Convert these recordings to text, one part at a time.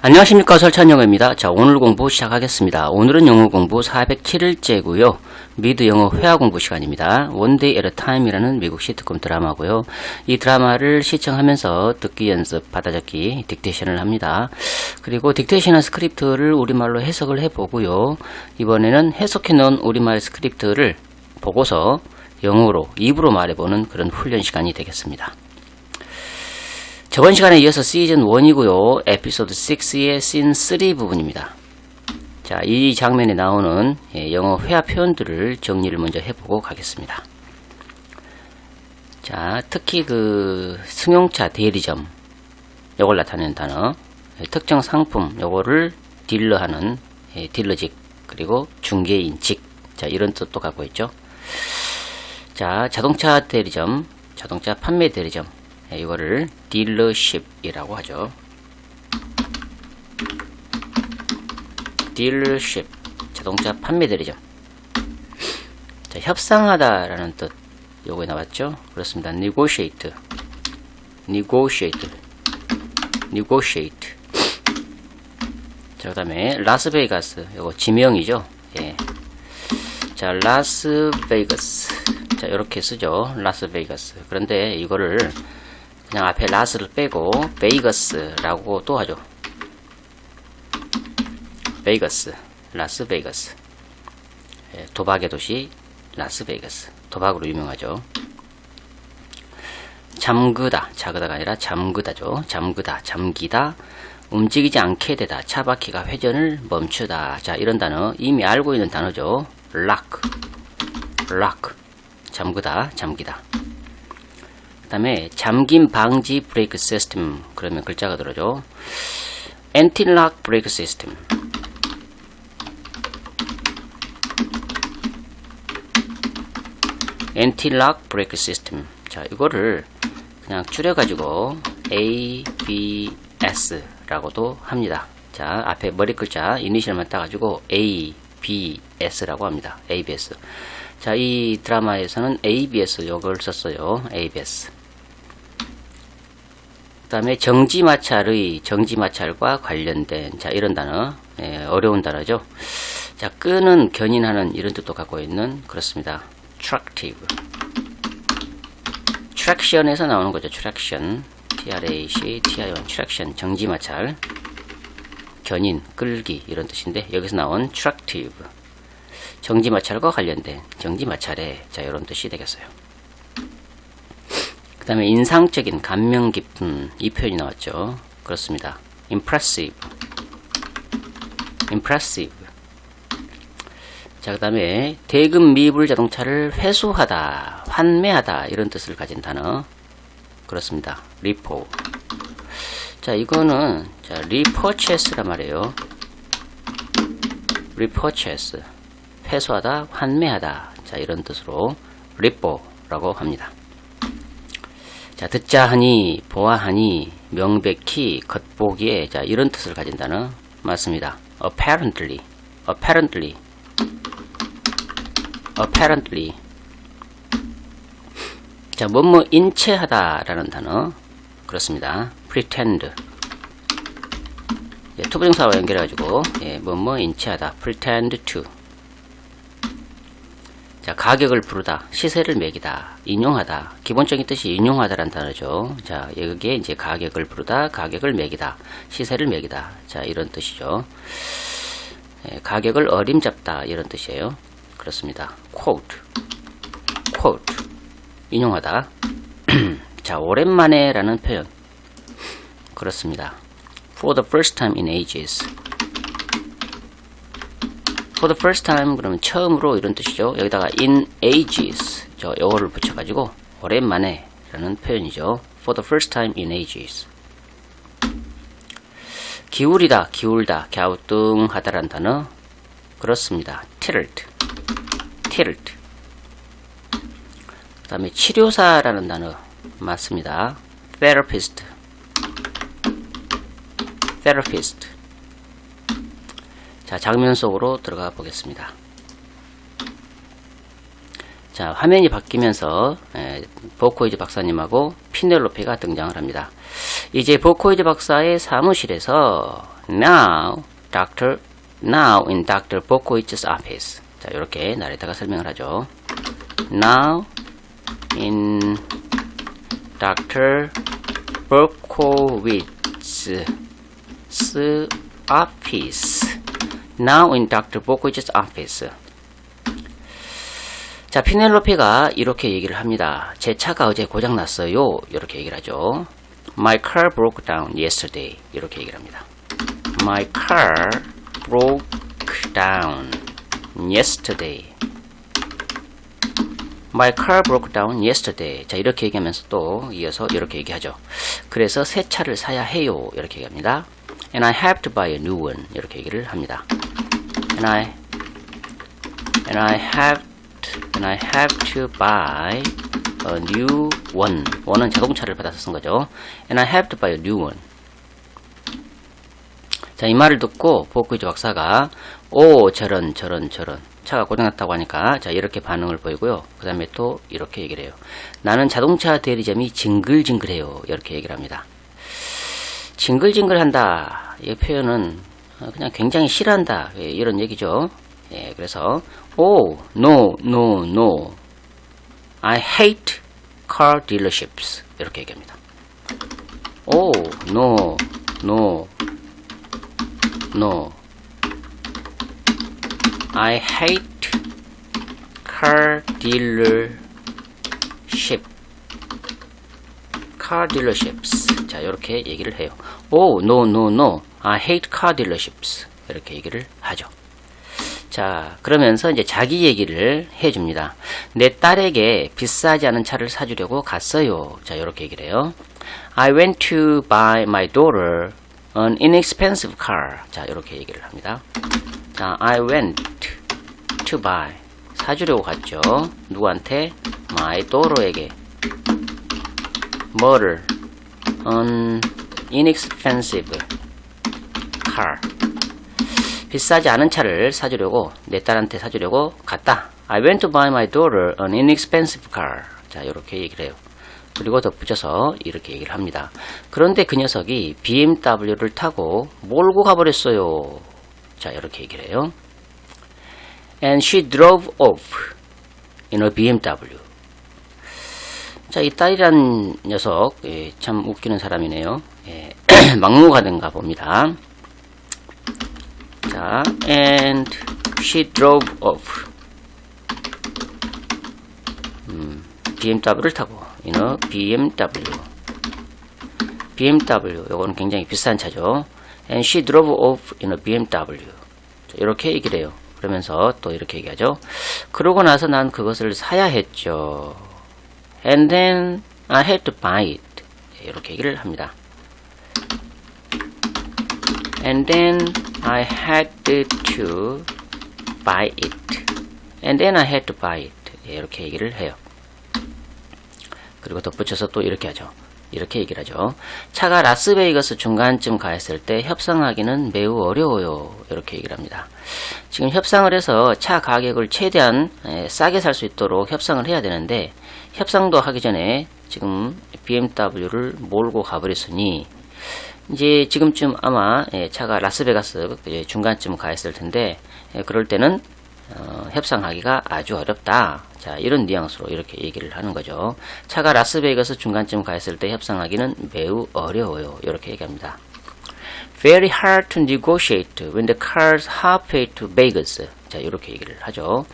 안녕하십니까, 설찬영어입니다. 자, 오늘 공부 시작하겠습니다. 오늘은 영어 공부 407일째고요. 미드 영어 회화 공부 시간입니다. One Day at a Time이라는 미국 시트콤 드라마고요. 이 드라마를 시청하면서 듣기 연습, 받아적기, 딕테이션을 합니다. 그리고 딕테이션한 스크립트를 우리말로 해석을 해보고요. 이번에는 해석해놓은 우리말 스크립트를 보고서 영어로, 입으로 말해보는 그런 훈련 시간이 되겠습니다. 저번 시간에 이어서 시즌 1이고요. 에피소드 6의 씬 3 부분입니다. 자, 이 장면에 나오는 영어 회화 표현들을 정리를 먼저 해보고 가겠습니다. 자, 특히 그 승용차 대리점, 요걸 나타내는 단어, 특정 상품, 요거를 딜러하는 딜러직, 그리고 중개인직, 자, 이런 뜻도 갖고 있죠. 자, 자동차 대리점, 자동차 판매 대리점, 이거를 딜러십이라고 하죠. 딜러십, 자동차 판매 대리점. 자, 협상하다라는 뜻, 요거에 나왔죠. 그렇습니다. negotiate, negotiate, negotiate. 자, 그 다음에 라스베이거스, 요거 지명이죠. 예. 자, 라스베이거스. 자, 요렇게 쓰죠. 라스베이거스. 그런데 이거를 그냥 앞에 라스를 빼고 베이거스라고 또 하죠. 베이거스, 라스베이거스. 도박의 도시 라스베이거스. 도박으로 유명하죠. 잠그다, 자그다가 아니라 잠그다죠. 잠그다, 잠기다, 움직이지 않게 되다, 차바퀴가 회전을 멈추다. 자, 이런 단어 이미 알고 있는 단어죠. lock, lock, 잠그다, 잠기다. 그 다음에 잠김 방지 브레이크 시스템, 그러면 글자가 들어죠. 엔티락 브레이크 시스템. 엔티락 브레이크 시스템. 자, 이거를 그냥 줄여가지고 ABS 라고도 합니다. 자, 앞에 머리 글자 이니셜만 따가지고 ABS라고 합니다. ABS. 자, 이 드라마에서는 ABS 요걸 썼어요. ABS. 그 다음에 정지마찰의, 정지마찰과 관련된, 자, 이런 단어, 어려운 단어죠. 자, 끄는, 견인하는 이런 뜻도 갖고 있는, 그렇습니다. tractive. traction에서 나오는 거죠. traction. traction, traction, 정지마찰, 견인, 끌기, 이런 뜻인데, 여기서 나온 tractive. 정지마찰과 관련된, 정지마찰에, 자, 이런 뜻이 되겠어요. 그 다음에 인상적인, 감명 깊은, 이 표현이 나왔죠. 그렇습니다. impressive, impressive. 자, 그 다음에 대금 미불 자동차를 회수하다, 환매하다, 이런 뜻을 가진 단어. 그렇습니다. repo. 자, 이거는, 자, repurchase란 말이에요. repurchase. 회수하다, 환매하다. 자, 이런 뜻으로 repo라고 합니다. 자, 듣자 하니, 보아하니, 명백히, 겉보기에, 자, 이런 뜻을 가진 단어 맞습니다. apparently, apparently, apparently. 자, 뭐뭐 인체하다라는 단어 그렇습니다. pretend. 예, 투부정사와 연결해가지고 뭐뭐 인체하다, pretend to. 자, 가격을 부르다, 시세를 매기다, 인용하다. 기본적인 뜻이 인용하다라는 단어죠. 자, 여기에 이제 가격을 부르다, 가격을 매기다, 시세를 매기다. 자, 이런 뜻이죠. 가격을 어림잡다, 이런 뜻이에요. 그렇습니다. quote, quote, 인용하다. 자, 오랜만에 라는 표현. 그렇습니다. For the first time in ages. For the first time, 그러면 처음으로 이런 뜻이죠. 여기다가 in ages, 저 요거를 붙여가지고 오랜만에 라는 표현이죠. For the first time in ages. 기울이다, 기울다, 갸우뚱하다라는 단어. 그렇습니다. tilt, tilt. 그 다음에 치료사라는 단어 맞습니다. therapist, therapist. 자, 장면 속으로 들어가 보겠습니다. 자, 화면이 바뀌면서 보코이즈 박사님하고 피넬로페가 등장을 합니다. 이제 보코이즈 박사의 사무실에서 Now in Dr. Bokowich's office. 자, 이렇게 나레타가 설명을 하죠. Now in Dr. Bokowich's office. Now in Dr. Bokowich's office. 자, 피넬로페가 이렇게 얘기를 합니다. 제 차가 어제 고장났어요. 이렇게 얘기를 하죠. My car broke down yesterday. 이렇게 얘기를 합니다. My car broke down yesterday. My car broke down yesterday. 자, 이렇게 얘기하면서 또 이어서 이렇게 얘기하죠. 그래서 새 차를 사야 해요. 이렇게 얘기합니다. And I have to buy a new one. 이렇게 얘기를 합니다. And I have to buy a new one. one은 자동차를 받아서 쓴 거죠. And I have to buy a new one. 자, 이 말을 듣고 보코위치 박사가 오, 저런. 차가 고장났다고 하니까 자, 이렇게 반응을 보이고요. 그 다음에 또 이렇게 얘기를 해요. 나는 자동차 대리점이 징글징글해요. 이렇게 얘기를 합니다. 징글징글한다. 이 표현은 그냥 굉장히 싫어한다. 이런 얘기죠. 예, 그래서 Oh, no. I hate car dealerships. 이렇게 얘기합니다. Oh, no. I hate car dealerships. 자, 이렇게 얘기를 해요. Oh, no. I hate car dealerships. 이렇게 얘기를 하죠. 자, 그러면서 이제 자기 얘기를 해줍니다. 내 딸에게 비싸지 않은 차를 사주려고 갔어요. 자, 이렇게 얘기를 해요. I went to buy my daughter an inexpensive car. 자, 이렇게 얘기를 합니다. 자, I went to buy. 사주려고 갔죠. 누구한테? My daughter에게. 뭐를? An inexpensive car. 비싸지 않은 차를 사주려고, 내 딸한테 사주려고 갔다. I went to buy my daughter an inexpensive car. 자, 이렇게 얘기를 해요. 그리고 덧붙여서 이렇게 얘기를 합니다. 그런데 그 녀석이 BMW를 타고 몰고 가버렸어요. 자, 이렇게 얘기를 해요. And she drove off in a BMW. 자, 이 딸이란 녀석, 예, 참 웃기는 사람이네요. 예, 막무가내인가 봅니다. 자, and she drove off. BMW를 타고, in a BMW, 요거는 굉장히 비싼 차죠. And she drove off in a BMW. 자, 이렇게 얘기를 해요. 그러면서 또 이렇게 얘기하죠. 그러고 나서 난 그것을 사야 했죠. And then I had to buy it. 이렇게 얘기를 합니다. And then I had to buy it. And then I had to buy it. 이렇게 얘기를 해요. 그리고 덧붙여서 또 이렇게 하죠. 이렇게 얘기를 하죠. 차가 라스베이거스 중간쯤 가 있을 때 협상하기는 매우 어려워요. 이렇게 얘기를 합니다. 지금 협상을 해서 차 가격을 최대한 싸게 살 수 있도록 협상을 해야 되는데 협상도 하기 전에 지금 BMW를 몰고 가버렸으니 이제 지금쯤 아마 차가 라스베가스 중간쯤 가 있을 텐데 그럴 때는 협상하기가 아주 어렵다. 자, 이런 뉘앙스로 이렇게 얘기를 하는 거죠. 차가 라스베이거스 중간쯤 가 있을 때 협상하기는 매우 어려워요. 이렇게 얘기합니다. Very hard to negotiate when the car's halfway to Vegas. 자, 이렇게 얘기를 하죠.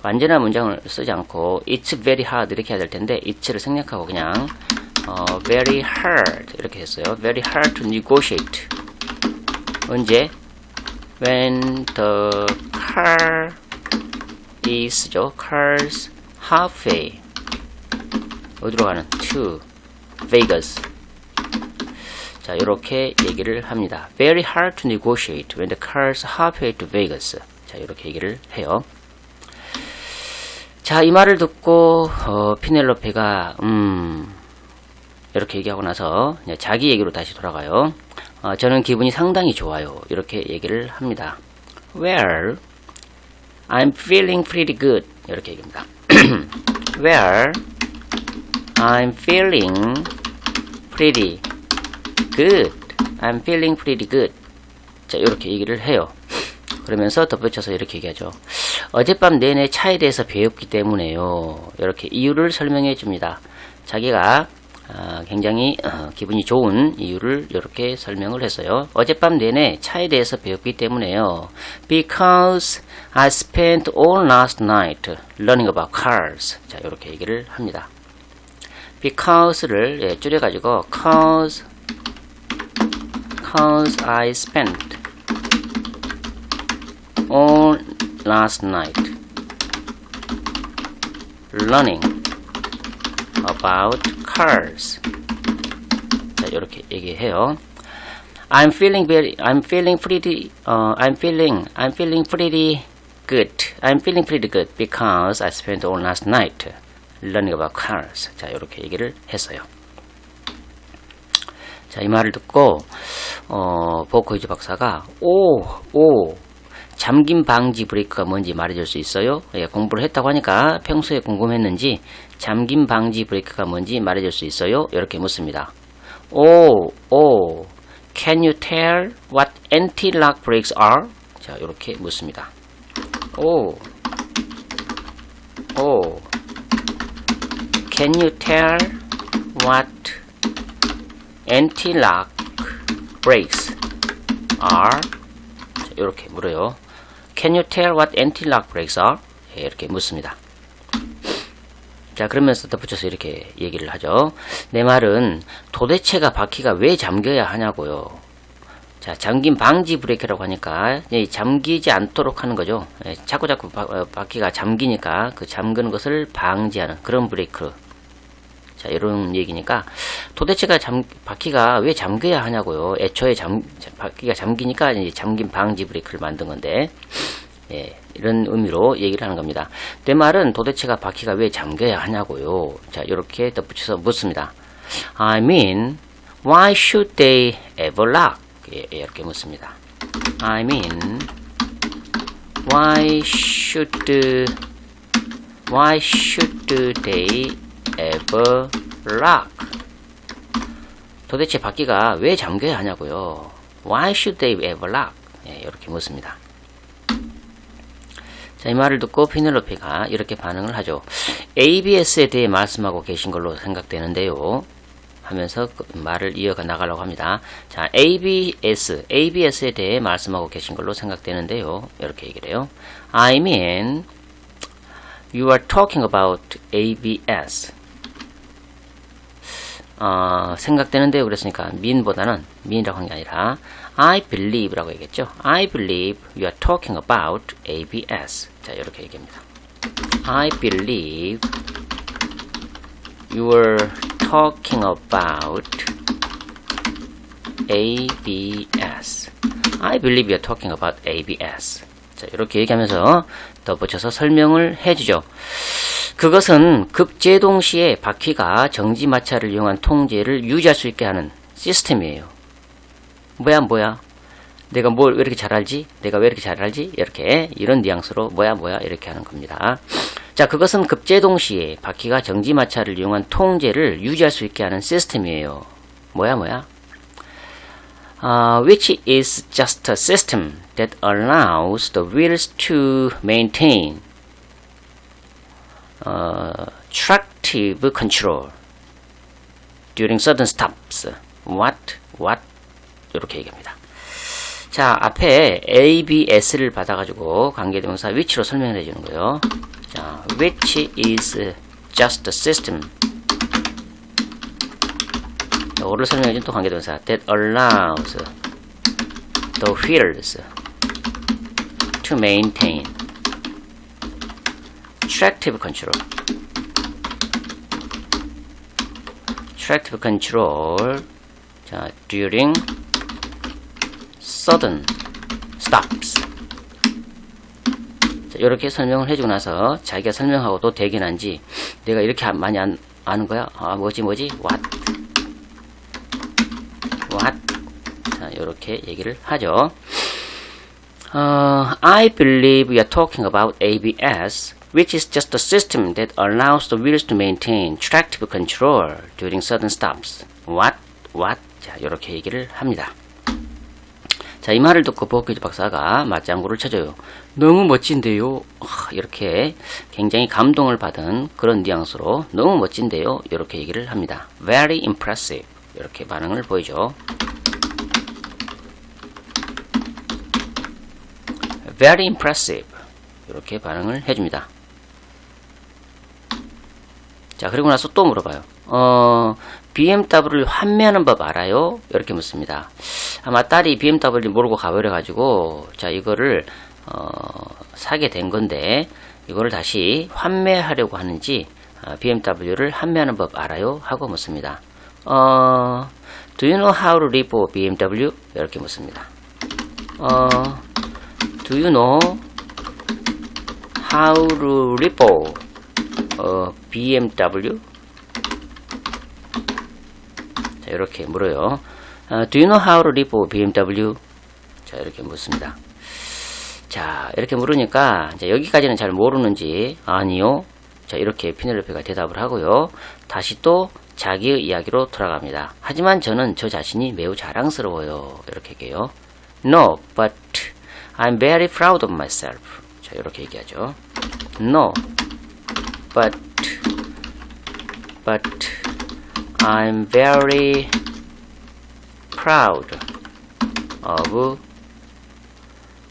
완전한 문장을 쓰지 않고 It's very hard 이렇게 해야 될 텐데 It'를 생략하고 그냥 very hard 이렇게 했어요. Very hard to negotiate. 언제? When the car is죠. Car's halfway. 어디로 가는? To Vegas. 자, 이렇게 얘기를 합니다. Very hard to negotiate when the car's halfway to Vegas. 자, 이렇게 얘기를 해요. 자, 이 말을 듣고 피넬로페가 이렇게 얘기하고 나서 자기 얘기로 다시 돌아가요. 저는 기분이 상당히 좋아요. 이렇게 얘기를 합니다. Well, I'm feeling pretty good. 이렇게 얘기합니다. Well, I'm feeling pretty good. I'm feeling pretty good. 자, 이렇게 얘기를 해요. 그러면서 덧붙여서 이렇게 얘기하죠. 어젯밤 내내 차에 대해서 배웠기 때문에요. 이렇게 이유를 설명해 줍니다. 자기가 굉장히 기분이 좋은 이유를 이렇게 설명을 했어요. 어젯밤 내내 차에 대해서 배웠기 때문에요. Because I spent all last night learning about cars. 자, 이렇게 얘기를 합니다. Because를 줄여가지고 cause I spent all last night learning about cars. 자, 이렇게 얘기해요. I'm feeling pretty good because I spent all last night learning about cars. 자, 이렇게 얘기를 했어요. 자, 이 말을 듣고 보코이즈 박사가 잠김 방지 브레이크가 뭔지 말해줄 수 있어요? 예, 공부를 했다고 하니까 평소에 궁금했는지 잠김 방지 브레이크가 뭔지 말해줄 수 있어요? 이렇게 묻습니다. Can you tell what anti-lock brakes are? 자, 이렇게 묻습니다. Can you tell what anti-lock brakes are? 자, 이렇게 물어요. Can you tell what anti-lock brakes are? 예, 이렇게 묻습니다. 자, 그러면서 덧붙여서 이렇게 얘기를 하죠. 내 말은 도대체가 바퀴가 왜 잠겨야 하냐고요. 자, 잠김 방지 브레이크라고 하니까 잠기지 않도록 하는 거죠. 예, 자꾸 바퀴가 잠기니까 그 잠그는 것을 방지하는 그런 브레이크. 자, 이런 얘기니까 도대체가 바퀴가 왜 잠겨야 하냐고요. 애초에 바퀴가 잠기니까 이제 잠김 방지 브레이크를 만든 건데, 예, 이런 의미로 얘기를 하는 겁니다. 내 말은 도대체가 바퀴가 왜 잠겨야 하냐고요. 자, 이렇게 덧붙여서 묻습니다. I mean, why should they ever lock? 예, 이렇게 묻습니다. I mean, why should they ever lock? 도대체 바퀴가 왜 잠겨야 하냐고요. Why should they ever lock? 예, 이렇게 묻습니다. 자, 이 말을 듣고 피넬로페가 이렇게 반응을 하죠. ABS에 대해 말씀하고 계신 걸로 생각되는데요. 하면서 말을 이어가 나가려고 합니다. 자, ABS에 대해 말씀하고 계신 걸로 생각되는데요. 이렇게 얘기를 해요. I mean, you are talking about ABS. 생각되는데요. 그랬으니까 mean보다는 mean이라고 한 게 아니라 I believe라고 얘기했죠. I believe you are talking about ABS. 자, 이렇게 얘기합니다. I believe you are talking about ABS. I believe you are talking about ABS. 자, 이렇게 얘기하면서 덧붙여서 설명을 해주죠. 그것은 급제동 시에 바퀴가 정지마차를 이용한 통제를 유지할 수 있게 하는 시스템이에요. 뭐야? 내가 뭘 왜 이렇게 잘 알지? 내가 왜 이렇게 잘 알지? 이렇게 이런 뉘앙스로 뭐야 이렇게 하는 겁니다. 자, 그것은 급제동 시에 바퀴가 정지마차를 이용한 통제를 유지할 수 있게 하는 시스템이에요. 뭐야? Which is just a system that allows the wheels to maintain tractive control during sudden stops. What? 이렇게 얘기합니다. 자, 앞에 ABS를 받아가지고 관계대명사 which로 설명을 해주는 거예요. 자, which is just a system. 오를 설명해준 또 관계대명사 that allows the wheels to maintain tractive control. 자, during sudden stops. 자, 이렇게 설명을 해주고 나서 자기가 설명하고 또 대견한지 내가 이렇게 많이 아는 거야? 뭐지? What? 자, 이렇게 얘기를 하죠. I believe we are talking about ABS, which is just a system that allows the wheels to maintain tractive control during sudden stops. What? 자, 이렇게 얘기를 합니다. 자, 이 말을 듣고 버크리 박사가 맞장구를 쳐줘요. 너무 멋진데요. 이렇게 굉장히 감동을 받은 그런 뉘앙스로 너무 멋진데요. 이렇게 얘기를 합니다. Very impressive. 이렇게 반응을 보이죠. Very impressive. 이렇게 반응을 해줍니다. 자, 그리고 나서 또 물어봐요. BMW를 환매하는 법 알아요? 이렇게 묻습니다. 아마 딸이 BMW를 모르고 가버려가지고, 자, 이거를, 사게 된 건데, 이거를 다시 환매하려고 하는지, BMW를 환매하는 법 알아요? 하고 묻습니다. Do you know how to repo BMW? 이렇게 묻습니다. Do you know how to repo BMW? 자, 이렇게 물어요. Do you know how to repo BMW? 자, 이렇게 묻습니다. 자, 이렇게 물으니까 이제 여기까지는 잘 모르는지 아니요. 자, 이렇게 피넬로페가 대답을 하고요. 다시 또 자기의 이야기로 돌아갑니다. 하지만 저는 저 자신이 매우 자랑스러워요. 이렇게 얘기해요. No, but I'm very proud of myself. 자, 이렇게 얘기하죠. No, but I'm very proud of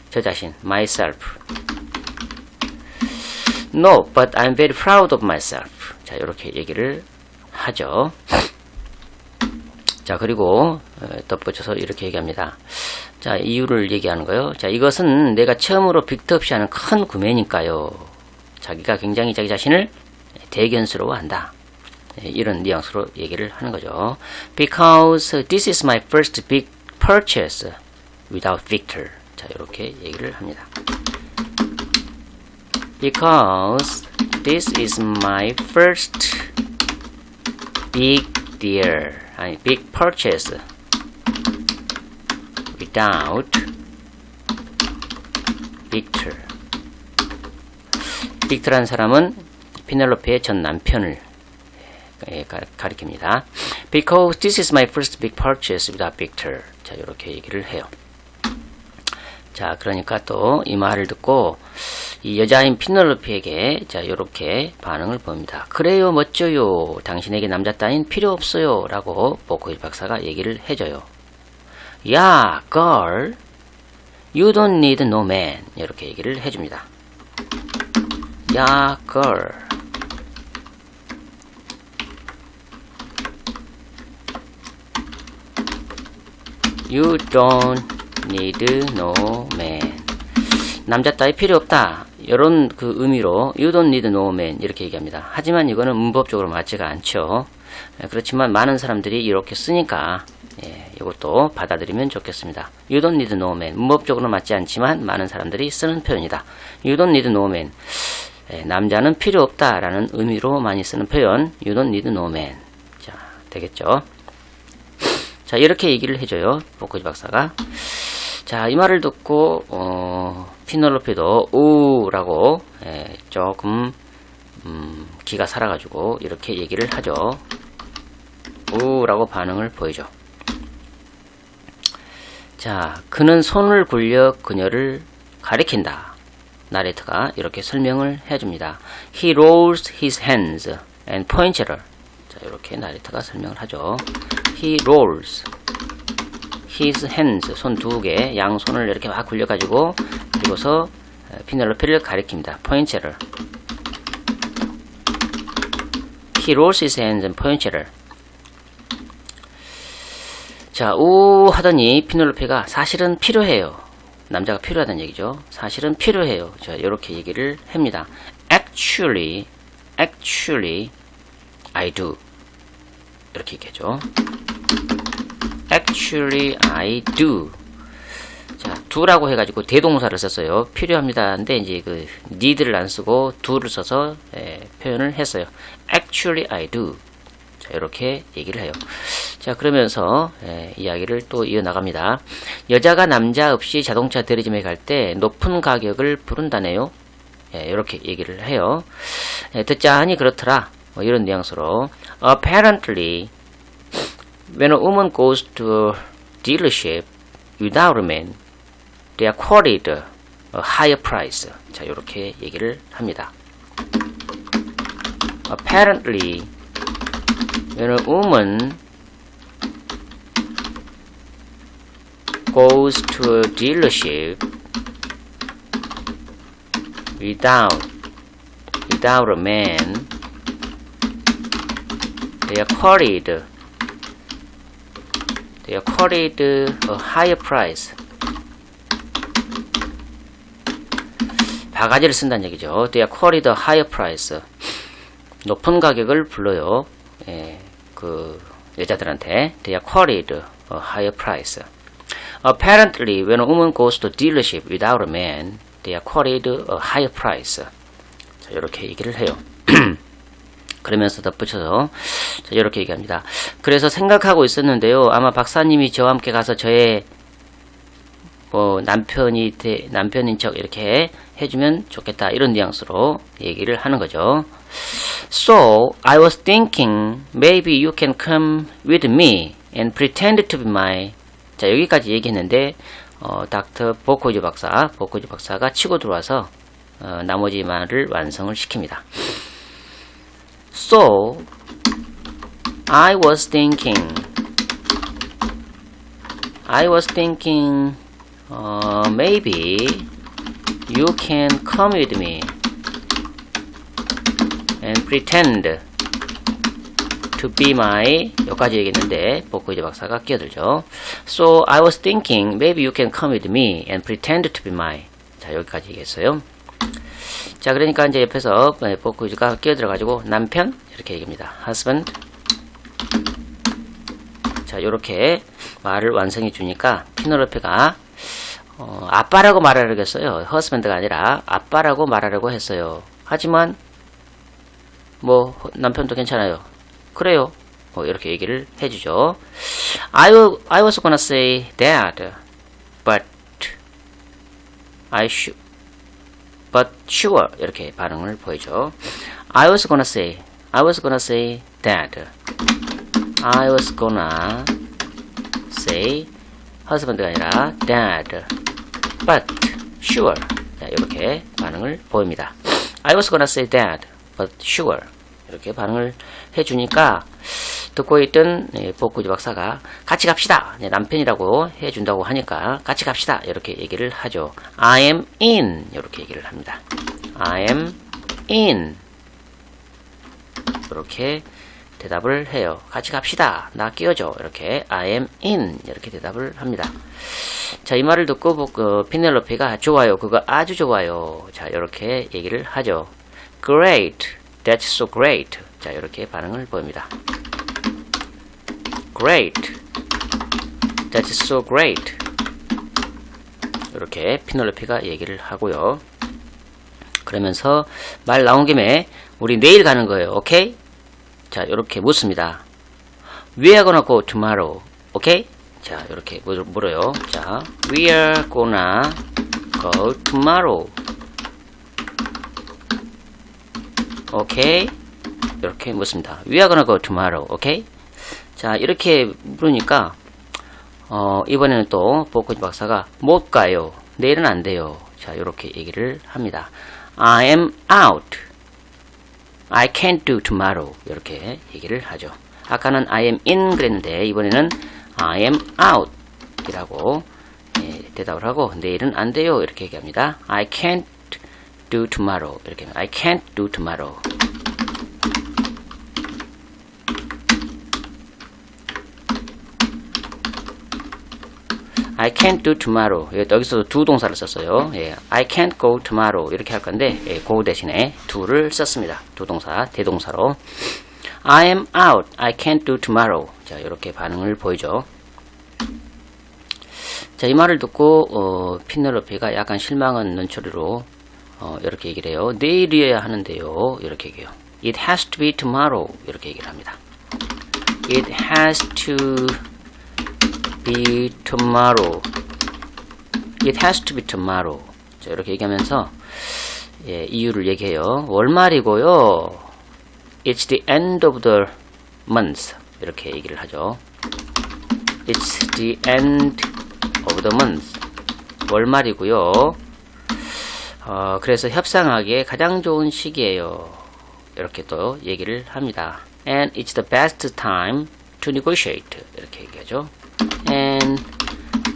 저 자신, myself. No, but I'm very proud of myself. 자, 이렇게 얘기를 하죠. 자, 그리고 덧붙여서 이렇게 얘기합니다. 자, 이유를 얘기하는 거예요. 자, 이것은 내가 처음으로 빅터 없이 하는 큰 구매니까요. 자기가 굉장히 자기 자신을 대견스러워한다. 이런 뉘앙스로 얘기를 하는 거죠. Because this is my first big purchase without Victor. 자, 이렇게 얘기를 합니다. Because this is my first big deal, 아니 big purchase without Victor. 빅터라는 사람은 피넬로페의 전 남편을 가리킵니다. Because this is my first big purchase without Victor. 자, 이렇게 얘기를 해요. 자, 그러니까 또 이 말을 듣고 이 여자인 피넬로페에게 자, 이렇게 반응을 보입니다. 그래요, 멋져요. 당신에게 남자 따윈 필요 없어요. 라고 보코일 박사가 얘기를 해줘요. 야, girl, you don't need no man. 이렇게 얘기를 해줍니다. 야, girl, you don't need no man. 남자 따위 필요 없다. 이런 그 의미로 you don't need no man 이렇게 얘기합니다. 하지만 이거는 문법적으로 맞지가 않죠. 그렇지만 많은 사람들이 이렇게 쓰니까 이것도 받아들이면 좋겠습니다. You don't need no man. 문법적으로는 맞지 않지만 많은 사람들이 쓰는 표현이다. You don't need no man. 남자는 필요 없다라는 의미로 많이 쓰는 표현. You don't need no man. 자, 되겠죠? 자, 이렇게 얘기를 해줘요. 보코지 박사가. 자, 이 말을 듣고 피넬로페도 우라고 조금 기가 살아가지고 이렇게 얘기를 하죠. 우라고 반응을 보이죠. 자, 그는 손을 굴려 그녀를 가리킨다. 나레이터가 이렇게 설명을 해줍니다. He rolls his hands and points at her. 자, 이렇게 나레이터가 설명을 하죠. He rolls his hands, 손 두 개, 양손을 이렇게 막 굴려가지고 그리고서 피넬로페를 가리킵니다. points at her. He rolls his hands and points at her. 자, 우 하더니 피넬로페가 사실은 필요해요. 남자가 필요하다는 얘기죠. 사실은 필요해요. 자, 이렇게 얘기를 합니다. Actually, I do. 이렇게 얘기하죠. Actually, I do. 자, do라고 해가지고 대동사를 썼어요. 필요합니다. 근데 이제 그 need를 안 쓰고 do를 써서 표현을 했어요. Actually, I do. 자, 이렇게 얘기를 해요. 자, 그러면서 이야기를 또 이어나갑니다. 여자가 남자 없이 자동차 대리점에 갈 때 높은 가격을 부른다네요. 이렇게 얘기를 해요. 듣자 하니 그렇더라. 뭐 이런 뉘앙스로 Apparently, when a woman goes to a dealership, without a man, they are quoted a higher price. 자, 이렇게 얘기를 합니다. Apparently, when a woman goes to a dealership without a man, they are quoted a higher price. 바가지를 쓴다는 얘기죠. They are quoted a higher price. 높은 가격을 불러요. 예, 그 여자들한테. They are quoted a higher price. Apparently, when a woman goes to a dealership without a man, they are quoted a higher price. 자, 이렇게 얘기를 해요. 그러면서 덧붙여서 자, 이렇게 얘기합니다. 그래서 생각하고 있었는데요. 아마 박사님이 저와 함께 가서 저의 남편인 척 이렇게 해주면 좋겠다. 이런 뉘앙스로 얘기를 하는 거죠. So, I was thinking maybe you can come with me and pretend to be my. 자, 여기까지 얘기했는데 닥터 보코즈 박사가 치고 들어와서 나머지 말을 완성을 시킵니다. So, I was thinking maybe you can come with me and pretend to be my. 여기까지 얘기했는데 보코즈 박사가 끼어들죠. So I was thinking maybe you can come with me and pretend to be my. 자, 여기까지 얘기했어요. 자, 그러니까 이제 옆에서 보코즈가 끼어들어가지고 남편 이렇게 얘기합니다. husband. 자, 이렇게 말을 완성해 주니까 피놀로페가 아빠라고 말하려고 했어요. husband가 아니라 아빠라고 말하려고 했어요. 하지만 뭐 남편도 괜찮아요. 그래요. 이렇게 얘기를 해주죠. I was gonna say dad, but sure. 이렇게 반응을 보이죠. I was gonna say dad. I was gonna say husband가 아니라 dad, but sure. 자, 이렇게 반응을 보입니다. I was gonna say dad, but sure. 이렇게 반응을 해주니까 듣고 있던 보코즈 박사가 같이 갑시다. 남편이라고 해준다고 하니까 같이 갑시다. 이렇게 얘기를 하죠. I am in. 이렇게 얘기를 합니다. I am in. 이렇게 대답을 해요. 같이 갑시다. 나 끼워줘. 이렇게 I am in. 이렇게 대답을 합니다. 자, 이 말을 듣고 피넬로페가 좋아요. 그거 아주 좋아요. 자, 이렇게 얘기를 하죠. Great. That's so great. 자, 이렇게 반응을 보입니다. Great. That's so great. 이렇게 피놀로피가 얘기를 하고요. 그러면서 말 나온 김에 우리 내일 가는 거예요. 오케이? 자, 이렇게 묻습니다. We are gonna go tomorrow. 오케이? 자, 이렇게 물어요. 자, We are gonna go tomorrow. 오케이? 이렇게 묻습니다. We are gonna go tomorrow. 오케이? 자, 이렇게 물으니까 이번에는 또 보코즈 박사가 못 가요. 내일은 안 돼요. 자, 이렇게 얘기를 합니다. I am out. I can't do tomorrow. 이렇게 얘기를 하죠. 아까는 I am in 그랬는데 이번에는 I am out 이라고 대답을 하고 내일은 안 돼요. 이렇게 얘기합니다. I can't do tomorrow. 이렇게 I can't do tomorrow. I can't do tomorrow. 여기서도 do 동사를 썼어요. I can't go tomorrow. 이렇게 할 건데, go 대신에 do를 썼습니다. do 동사, 대동사로. I am out. I can't do tomorrow. 자, 이렇게 반응을 보이죠. 자, 이 말을 듣고, 피넬로페가 약간 실망한 눈초리로, 이렇게 얘기를 해요. 내일이어야 하는데요. 이렇게 얘기해요. It has to be tomorrow. 이렇게 얘기를 합니다. It has to be tomorrow. It has to be tomorrow. 자, 이렇게 얘기하면서 이유를 얘기해요. 월말이고요. It's the end of the month. 이렇게 얘기를 하죠. It's the end of the month. 월말이고요. 그래서 협상하기에 가장 좋은 시기예요. 이렇게 또 얘기를 합니다. And it's the best time to negotiate. 이렇게 얘기하죠. And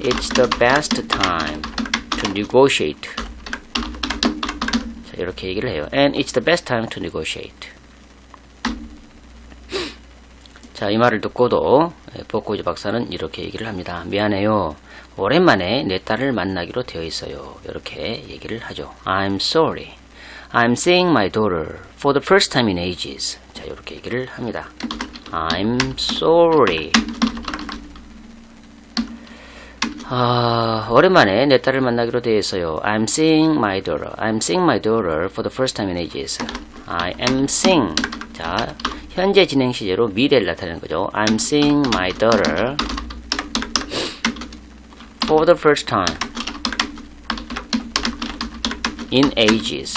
it's the best time to negotiate. 자, 이렇게 얘기를 해요. And it's the best time to negotiate. 자, 이 말을 듣고도 버코이즈 박사는 이렇게 얘기를 합니다. 미안해요. 오랜만에 내 딸을 만나기로 되어 있어요. 이렇게 얘기를 하죠. I'm sorry. I'm seeing my daughter for the first time in ages. 자, 이렇게 얘기를 합니다. I'm sorry. 오랜만에 내 딸을 만나기로 되어 있어요. I'm seeing my daughter. I'm seeing my daughter for the first time in ages. I am seeing. 자, 현재 진행 시제로 미래를 나타내는 거죠. I'm seeing my daughter for the first time in ages.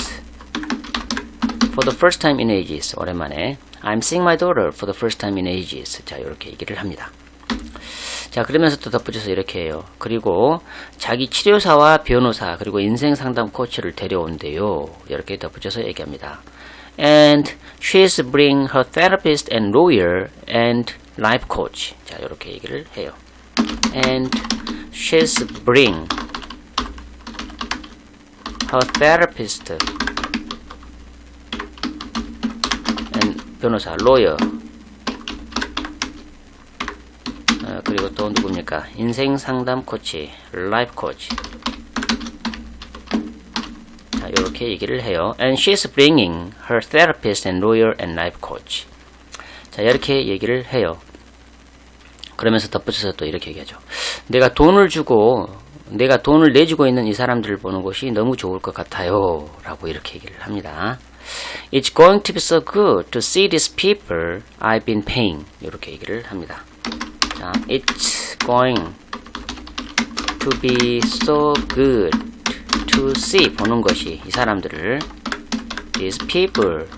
For the first time in ages. 오랜만에 I'm seeing my daughter for the first time in ages. 자, 이렇게 얘기를 합니다. 자, 그러면서 또 덧붙여서 이렇게 해요. 그리고 자기 치료사와 변호사 그리고 인생 상담 코치를 데려온대요. 이렇게 덧붙여서 얘기합니다. And she's bring her therapist and lawyer and life coach. 자, 이렇게 얘기를 해요. And she's bring her therapist and 변호사, lawyer. 그리고 또 누굽니까? 인생 상담 코치, 라이프 코치. 자, 이렇게 얘기를 해요. And she's bringing her therapist and lawyer and life coach. 자, 이렇게 얘기를 해요. 그러면서 덧붙여서 또 이렇게 얘기하죠. 내가 돈을 내주고 있는 이 사람들을 보는 것이 너무 좋을 것 같아요. 라고 이렇게 얘기를 합니다. It's going to be so good to see these people I've been paying. 이렇게 얘기를 합니다. 자, it's going to be so good to see 보는 것이 이 사람들을 these people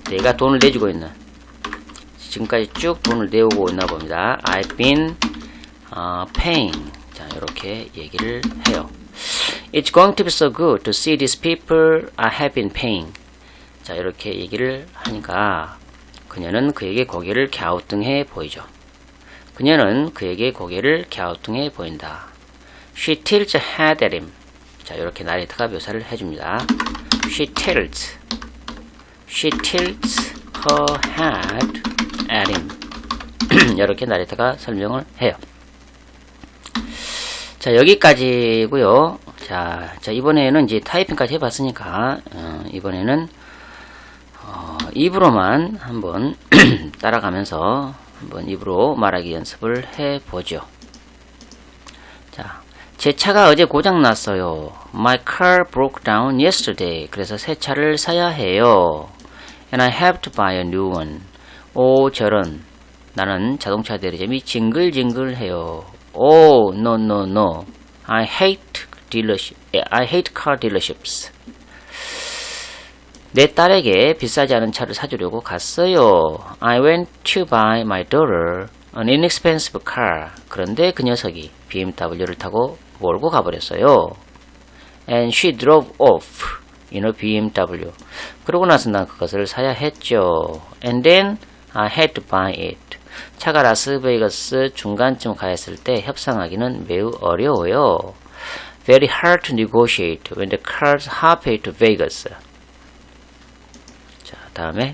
내가 돈을 내주고 있는 지금까지 쭉 돈을 내오고 있나 봅니다. I've been paying 자 이렇게 얘기를 해요. It's going to be so good to see these people I have been paying 자 이렇게 얘기를 하니까 그녀는 그에게 고개를 갸우뚱해 보이죠. 그녀는 그에게 고개를 갸우뚱해 보인다. She tilts her head at him. 자, 이렇게 나레이터가 묘사를 해줍니다. She tilts her head at him. 이렇게 나레이터가 설명을 해요. 자, 여기까지고요. 자, 이번에는 이제 타이핑까지 해봤으니까 이번에는 입으로만 한번 따라가면서 한번 입으로 말하기 연습을 해보죠. 자, 제 차가 어제 고장났어요. My car broke down yesterday. 그래서 새 차를 사야 해요. And I have to buy a new one. 오, 저런. 나는 자동차 대리점이 징글징글해요. Oh, no. I hate car dealerships. 내 딸에게 비싸지 않은 차를 사주려고 갔어요. I went to buy my daughter an inexpensive car. 그런데 그 녀석이 BMW를 타고 몰고 가버렸어요. And she drove off in a BMW. 그러고 나서 난 그것을 사야 했죠. And then I had to buy it. 차가 라스베이거스 중간쯤 가 있을 때 협상하기는 매우 어려워요. Very hard to negotiate when the car's halfway to Vegas. 자, 다음에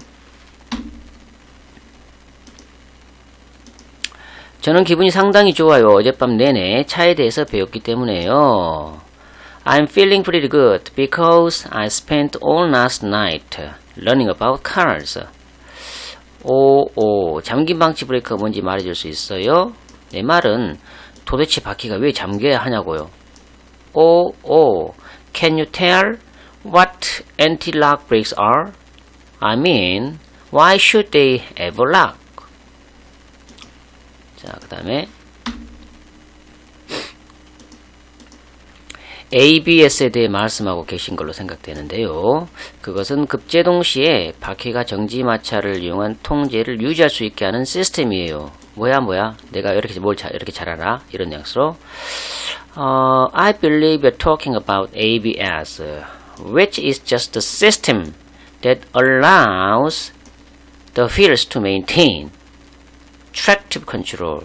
저는 기분이 상당히 좋아요. 어젯밤 내내 차에 대해서 배웠기 때문에요. I'm feeling pretty good because I spent all last night learning about cars. 잠긴 방치 브레이크가 뭔지 말해줄 수 있어요? 내 말은 도대체 바퀴가 왜 잠겨야 하냐고요. Can you tell what anti-lock brakes are? I mean, why should they ever lock? 자, 그 다음에 ABS에 대해 말씀하고 계신 걸로 생각되는데요. 그것은 급제동 시에 바퀴가 정지마찰을 이용한 통제를 유지할 수 있게 하는 시스템이에요. 뭐야 내가 이렇게 이렇게 잘하나 이런 뉘앙스로 I believe you're talking about ABS, which is just the system that allows the wheels to maintain tractive control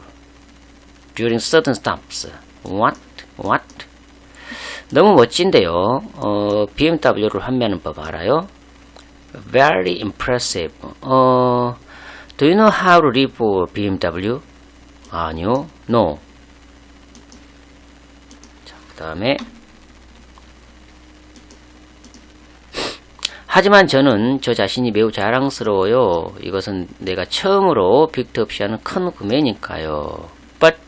during certain stops. What? 너무 멋진데요. BMW를 판매하는 법 알아요? Very impressive. Do you know how to live BMW? 아니요. No. 자, 그 다음에 하지만 저는 저 자신이 매우 자랑스러워요. 이것은 내가 처음으로 빅터 없이 하는 큰 구매니까요. But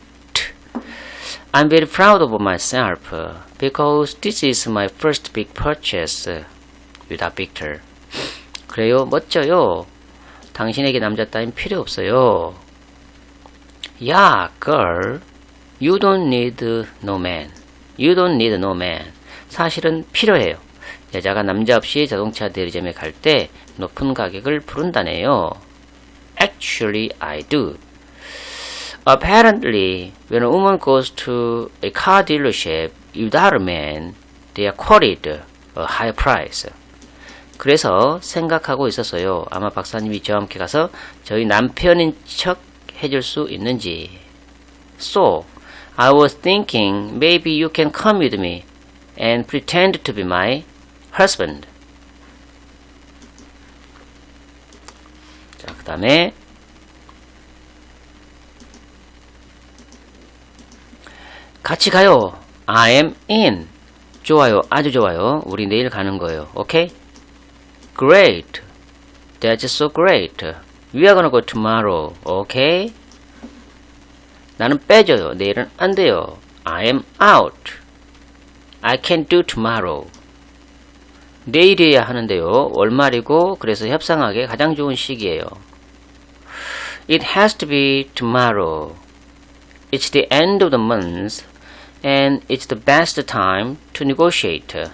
I'm very proud of myself because this is my first big purchase without Victor. 그래요, 멋져요. 당신에게 남자 따윈 필요 없어요. Yeah, girl, you don't need no man. You don't need no man. 사실은 필요해요. 여자가 남자 없이 자동차 대리점에 갈 때 높은 가격을 부른다네요. Actually, I do. Apparently, when a woman goes to a car dealership without a man, they are quoted a high price. 그래서 생각하고 있었어요. 아마 박사님이 저와 함께 가서 저희 남편인 척 해줄 수 있는지. So, I was thinking maybe you can come with me and pretend to be my husband. 자, 그 다음에 같이 가요. I am in. 좋아요. 아주 좋아요. 우리 내일 가는 거예요. 오케이? Great. That's so great. We are gonna go tomorrow. 오케이? 나는 빼줘요. 내일은 안 돼요. I am out. I can't do tomorrow. 내일이어야 하는데요. 월말이고 그래서 협상하기 가장 좋은 시기예요. It has to be tomorrow. It's the end of the month and it's the best time to negotiate. 자,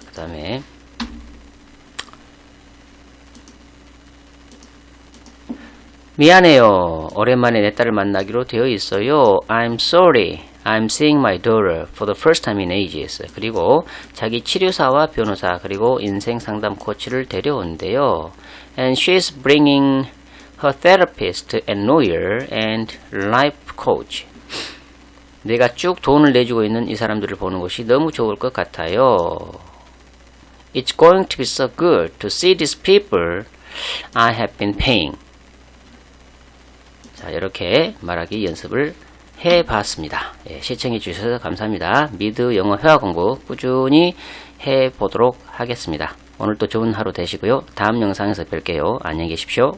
그 다음에 미안해요. 오랜만에 내 딸을 만나기로 되어 있어요. I'm sorry. I'm seeing my daughter for the first time in ages. 그리고 자기 치료사와 변호사 그리고 인생 상담 코치를 데려온대요. And she's bringing her therapist and lawyer and life coach. 내가 쭉 돈을 내주고 있는 이 사람들을 보는 것이 너무 좋을 것 같아요. It's going to be so good to see these people I have been paying. 자, 이렇게 말하기 연습을 해봤습니다. 예, 시청해 주셔서 감사합니다. 미드 영어 회화 공부 꾸준히 해보도록 하겠습니다. 오늘도 좋은 하루 되시고요. 다음 영상에서 뵐게요. 안녕히 계십시오.